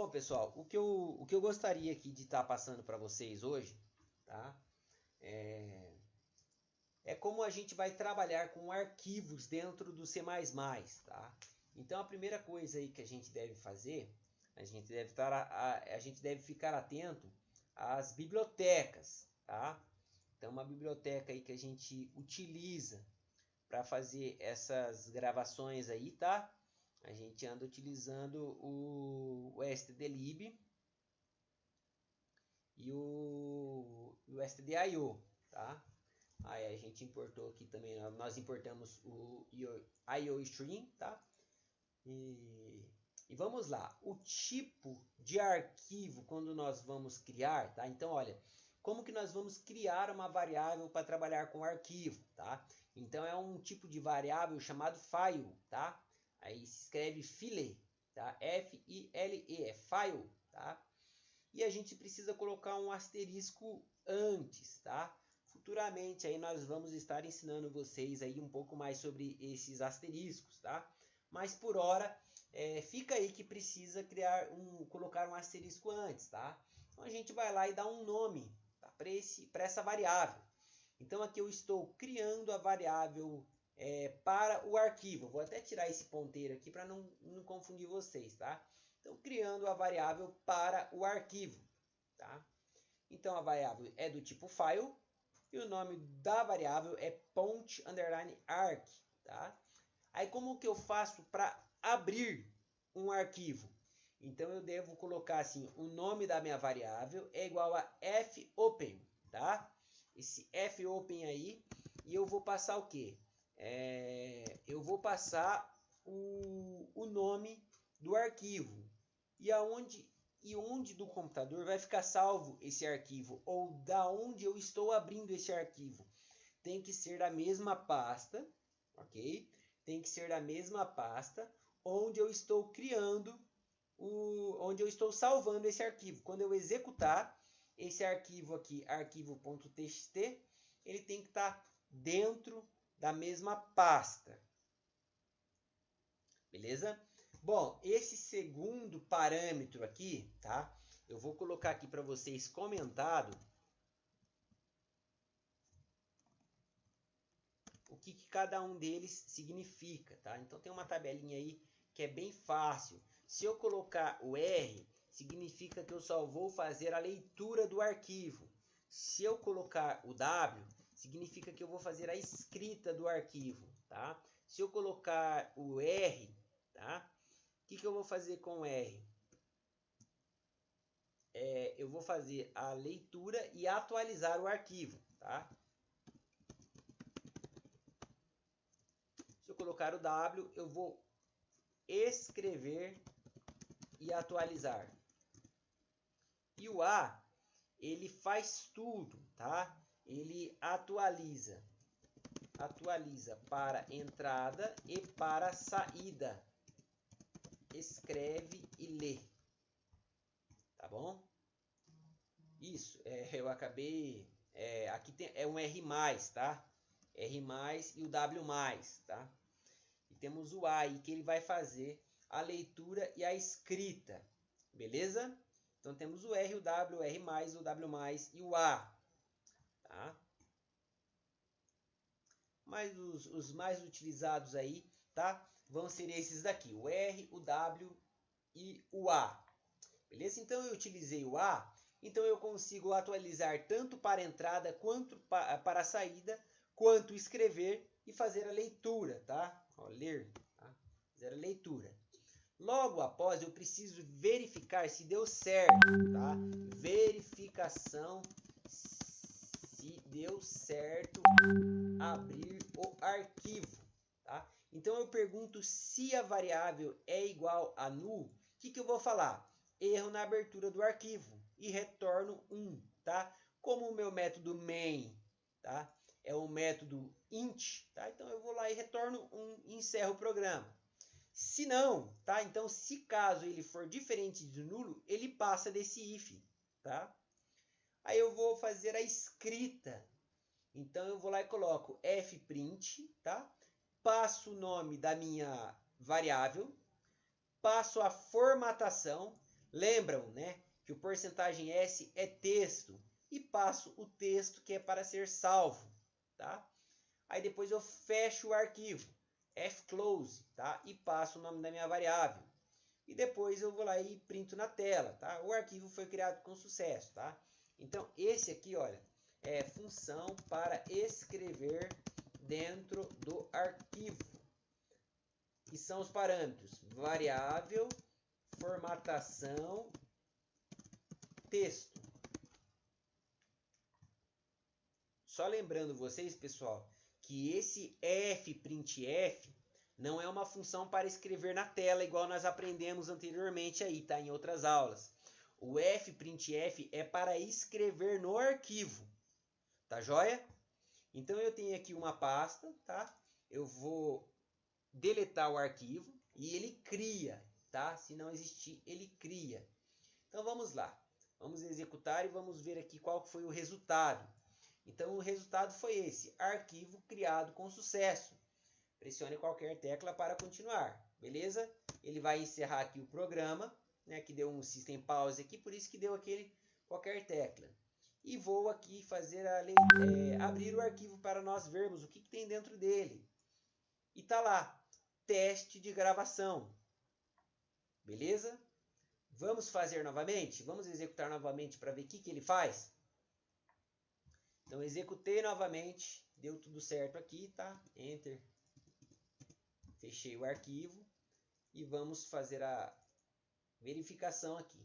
Bom, pessoal, o que eu gostaria aqui de estar passando para vocês hoje, tá? É como a gente vai trabalhar com arquivos dentro do C++, tá? Então, a primeira coisa aí que a gente deve fazer, a gente deve ficar atento às bibliotecas, tá? Então, uma biblioteca aí que a gente utiliza para fazer essas gravações aí, tá? A gente anda utilizando o stdlib e o stdio, tá? Aí a gente importou aqui também, nós importamos o IOStream, tá? E vamos lá, o tipo de arquivo quando nós vamos criar, tá? Então, olha, como que nós vamos criar uma variável para trabalhar com arquivo, tá? Então, é um tipo de variável chamado file, tá? Aí se escreve file, tá? F-I-L-E, é file, tá? E a gente precisa colocar um asterisco antes, tá? Futuramente aí nós vamos estar ensinando vocês aí um pouco mais sobre esses asteriscos, tá? Mas por hora, fica aí que precisa colocar um asterisco antes, tá? Então a gente vai lá e dá um nome, tá? para essa variável. Então aqui eu estou criando a variável para o arquivo. Vou até tirar esse ponteiro aqui para não confundir vocês, tá? Então criando a variável para o arquivo, tá? Então a variável é do tipo file e o nome da variável é point_arc, tá? Aí como que eu faço para abrir um arquivo? Então eu devo colocar assim, o nome da minha variável é igual a fopen, tá? Esse fopen aí, e eu vou passar o quê? Eu vou passar o nome do arquivo. E onde do computador vai ficar salvo esse arquivo, ou da onde eu estou abrindo esse arquivo. Tem que ser da mesma pasta, ok? Tem que ser da mesma pasta onde eu estou criando, onde eu estou salvando esse arquivo. Quando eu executar esse arquivo aqui, arquivo.txt, ele tem que estar dentro da mesma pasta. Beleza? Bom, esse segundo parâmetro aqui, tá? Eu vou colocar aqui para vocês comentado o que cada um deles significa, tá? Então tem uma tabelinha aí que é bem fácil. Se eu colocar o R, significa que eu só vou fazer a leitura do arquivo. Se eu colocar o W, significa que eu vou fazer a escrita do arquivo, tá? Se eu colocar o R, tá? O que eu vou fazer com o R? Eu vou fazer a leitura e atualizar o arquivo, tá? Se eu colocar o W, eu vou escrever e atualizar. E o A, ele faz tudo, tá? Ele atualiza para entrada e para saída. Escreve e lê. Tá bom? Isso, eu acabei... aqui é um R+, tá? R+, e o W+, tá? E temos o A aí, que ele vai fazer a leitura e a escrita. Beleza? Então temos o R, o W, o R+, o W+, e o A. Tá? Mas os mais utilizados aí, tá? Vão ser esses daqui, o R, o W e o A. Beleza? Então eu utilizei o A, então eu consigo atualizar tanto para a entrada quanto para a saída, quanto escrever e fazer a leitura, tá? Ó, ler, tá? Fazer a leitura. Logo após, eu preciso verificar se deu certo, tá? Verificação se deu certo abrir o arquivo, tá? Então eu pergunto se a variável é igual a null, o que eu vou falar? Erro na abertura do arquivo e retorno 1, tá? Como o meu método main, tá? É um método int, tá? Então eu vou lá e retorno 1 e encerro o programa. Se não, tá? Então se caso ele for diferente de nulo, ele passa desse if, tá? Aí eu vou fazer a escrita. Então eu vou lá e coloco fprint, tá? Passo o nome da minha variável, passo a formatação. Lembram, né, que o porcentagem S é texto e passo o texto que é para ser salvo, tá? Aí depois eu fecho o arquivo, fclose, tá? E passo o nome da minha variável. E depois eu vou lá e printo na tela, tá? O arquivo foi criado com sucesso, tá? Então esse aqui, olha, é função para escrever dentro do arquivo. Que são os parâmetros variável, formatação, texto. Só lembrando vocês, pessoal, que esse fprintf não é uma função para escrever na tela, igual nós aprendemos anteriormente aí, tá? Em outras aulas. O fprintf é para escrever no arquivo, tá joia? Então eu tenho aqui uma pasta, tá? Eu vou deletar o arquivo e ele cria, tá? Se não existir, ele cria. Então vamos lá. Vamos executar e vamos ver aqui qual foi o resultado. Então o resultado foi esse, arquivo criado com sucesso. Pressione qualquer tecla para continuar, beleza? Ele vai encerrar aqui o programa, né, que deu um system pause aqui, por isso que deu aquele qualquer tecla. E vou aqui fazer abrir o arquivo para nós vermos o que tem dentro dele. E tá lá, teste de gravação, beleza? Vamos fazer novamente? Vamos executar novamente para ver o que ele faz? Então, executei novamente, deu tudo certo aqui, tá? Enter. Fechei o arquivo e vamos fazer a verificação aqui.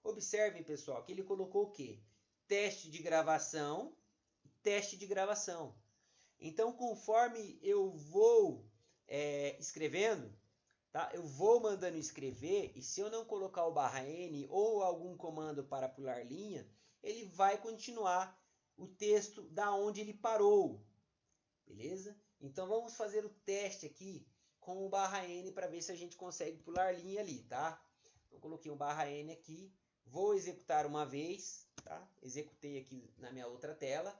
Observem, pessoal, que ele colocou o quê? Teste de gravação, teste de gravação. Então, conforme eu vou escrevendo, tá? Eu vou mandando escrever e se eu não colocar o /n ou algum comando para pular linha, ele vai continuar o texto da onde ele parou, beleza? Então vamos fazer o teste aqui com o /n para ver se a gente consegue pular linha ali, tá? Então coloquei um /n aqui, vou executar uma vez, tá? Executei aqui na minha outra tela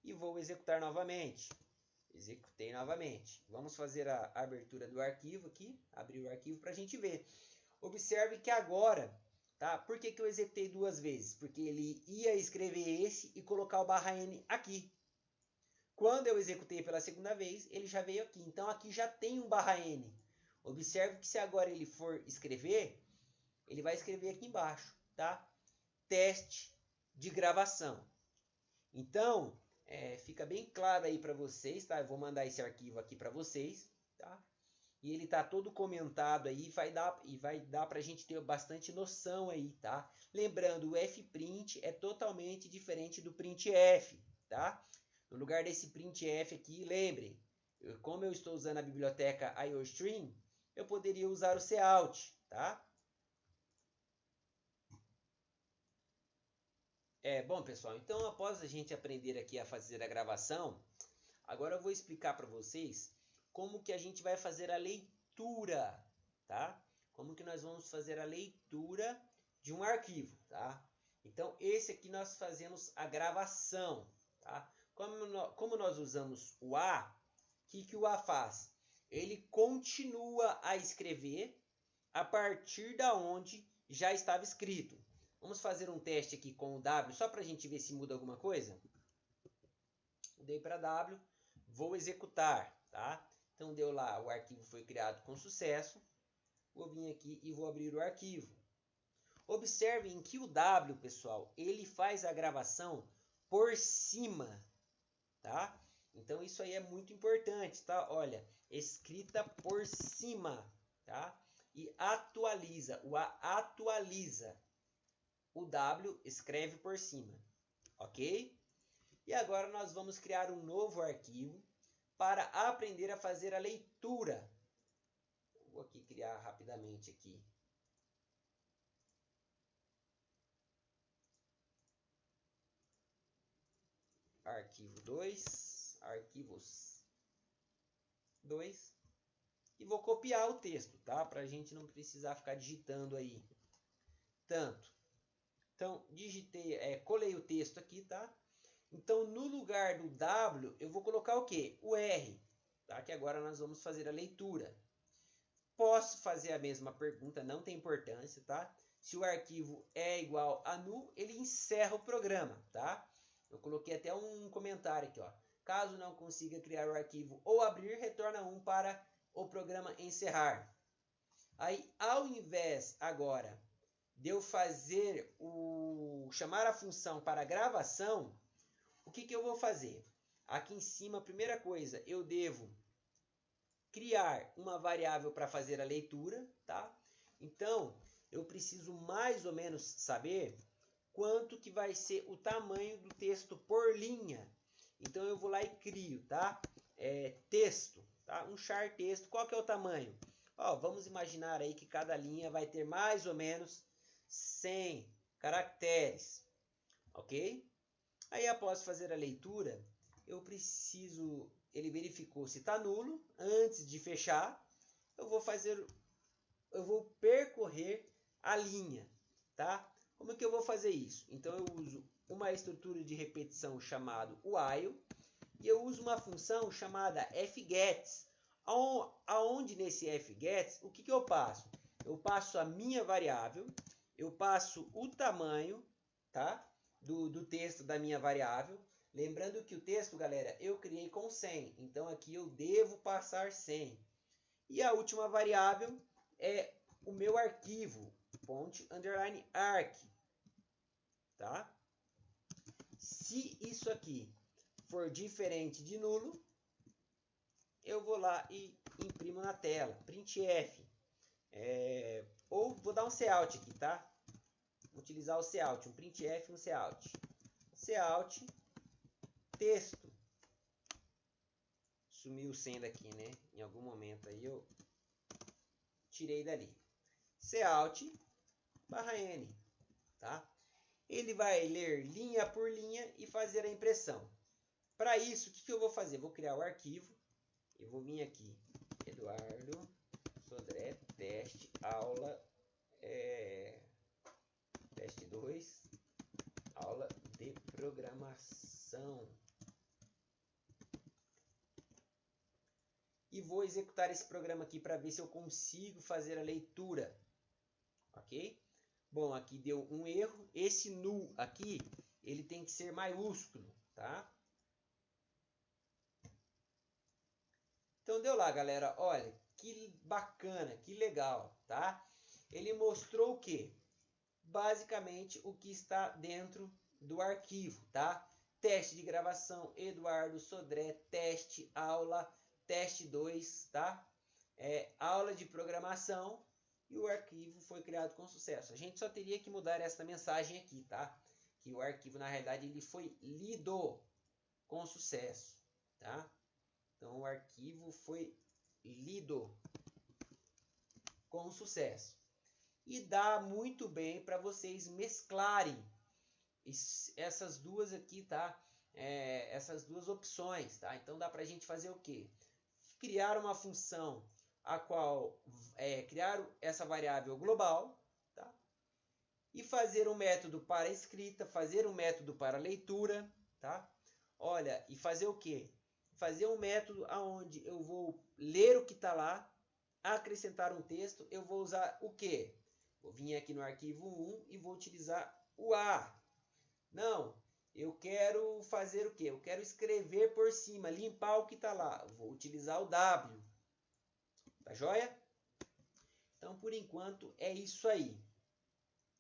e vou executar novamente. Executei novamente. Vamos fazer a abertura do arquivo aqui, abrir o arquivo para a gente ver. Observe que agora, tá? Por que eu executei duas vezes? Porque ele ia escrever esse e colocar o /n aqui. Quando eu executei pela segunda vez, ele já veio aqui. Então aqui já tem um /n. Observe que se agora ele for escrever, ele vai escrever aqui embaixo, tá? Teste de gravação. Então, fica bem claro aí para vocês, tá? Eu vou mandar esse arquivo aqui para vocês, tá? E ele tá todo comentado aí, vai dar para a gente ter bastante noção aí, tá? Lembrando, o fprint é totalmente diferente do printf, tá? No lugar desse printf aqui, lembrem, como eu estou usando a biblioteca IOStream, eu poderia usar o cout, tá? Bom, pessoal, então após a gente aprender aqui a fazer a gravação, agora eu vou explicar para vocês como que a gente vai fazer a leitura, tá? Como que nós vamos fazer a leitura de um arquivo, tá? Então, esse aqui nós fazemos a gravação, tá? Como nós usamos o A, o que o A faz? Ele continua a escrever a partir da onde já estava escrito. Vamos fazer um teste aqui com o W, só para a gente ver se muda alguma coisa. Mudei para W, vou executar, tá? Então deu lá, o arquivo foi criado com sucesso. Vou vir aqui e vou abrir o arquivo. Observem que o W, pessoal, ele faz a gravação por cima, tá? Então isso aí é muito importante, tá? Olha, escrita por cima, tá? E atualiza, o A atualiza. O W escreve por cima, ok? E agora nós vamos criar um novo arquivo para aprender a fazer a leitura. Vou aqui criar rapidamente aqui. Arquivo 2, arquivos 2. E vou copiar o texto, tá? Para a gente não precisar ficar digitando aí tanto. Então, colei o texto aqui, tá? Então, no lugar do W, eu vou colocar o quê? O R, tá? Que agora nós vamos fazer a leitura. Posso fazer a mesma pergunta, não tem importância, tá? Se o arquivo é igual a null, ele encerra o programa, tá? Eu coloquei até um comentário aqui, ó. Caso não consiga criar o arquivo ou abrir, retorna 1 para o programa encerrar. Aí, ao invés agora de eu fazer chamar a função para gravação, o que eu vou fazer? Aqui em cima, a primeira coisa, eu devo criar uma variável para fazer a leitura, tá? Então, eu preciso mais ou menos saber quanto que vai ser o tamanho do texto por linha. Então, eu vou lá e crio, tá? Texto, tá? Um char texto. Qual que é o tamanho? Ó, vamos imaginar aí que cada linha vai ter mais ou menos 100 caracteres, ok? Aí, após fazer a leitura, eu preciso... Ele verificou se está nulo. Antes de fechar, eu vou percorrer a linha, tá? Como é que eu vou fazer isso? Então eu uso uma estrutura de repetição chamada while e eu uso uma função chamada fgets. Aonde nesse fgets, o que eu passo? Eu passo a minha variável, eu passo o tamanho, tá? Do texto da minha variável. Lembrando que o texto, galera, eu criei com 100. Então, aqui eu devo passar 100. E a última variável é o meu arquivo, ._arc. Tá? Se isso aqui for diferente de nulo, eu vou lá e imprimo na tela. Printf. Ou vou dar um cout aqui, tá? Vou utilizar o cout, um printf e um cout. Cout texto. Sumiu o 100 daqui, né? Em algum momento aí eu tirei dali. Cout /n, tá? Ele vai ler linha por linha e fazer a impressão. Para isso, o que eu vou fazer? Vou criar o arquivo. Eu vou vir aqui, Eduardo Sodré, teste, aula, teste 2, aula de programação. E vou executar esse programa aqui para ver se eu consigo fazer a leitura. Ok? Bom, aqui deu um erro. Esse null aqui, ele tem que ser maiúsculo, tá? Então deu lá, galera. Olha, que bacana, que legal, tá? Ele mostrou o quê? Basicamente o que está dentro do arquivo, tá? Teste de gravação, Eduardo Sodré, teste, aula, teste 2, tá? Aula de programação e o arquivo foi criado com sucesso. A gente só teria que mudar essa mensagem aqui, tá? Que o arquivo, na realidade, ele foi lido com sucesso, tá? Então, o arquivo foi lido com sucesso. E dá muito bem para vocês mesclarem essas duas aqui, tá? Essas duas opções, tá? Então, dá para a gente fazer o quê? Criar uma função a qual criar essa variável global, tá? E fazer um método para escrita, fazer um método para leitura, tá? Olha, e fazer o quê? Fazer um método onde eu vou ler o que está lá, acrescentar um texto, eu vou usar o quê? Vou vir aqui no arquivo 1 e vou utilizar o A. Não, eu quero fazer o quê? Eu quero escrever por cima, limpar o que está lá. Vou utilizar o W. Tá joia? Então, por enquanto, é isso aí.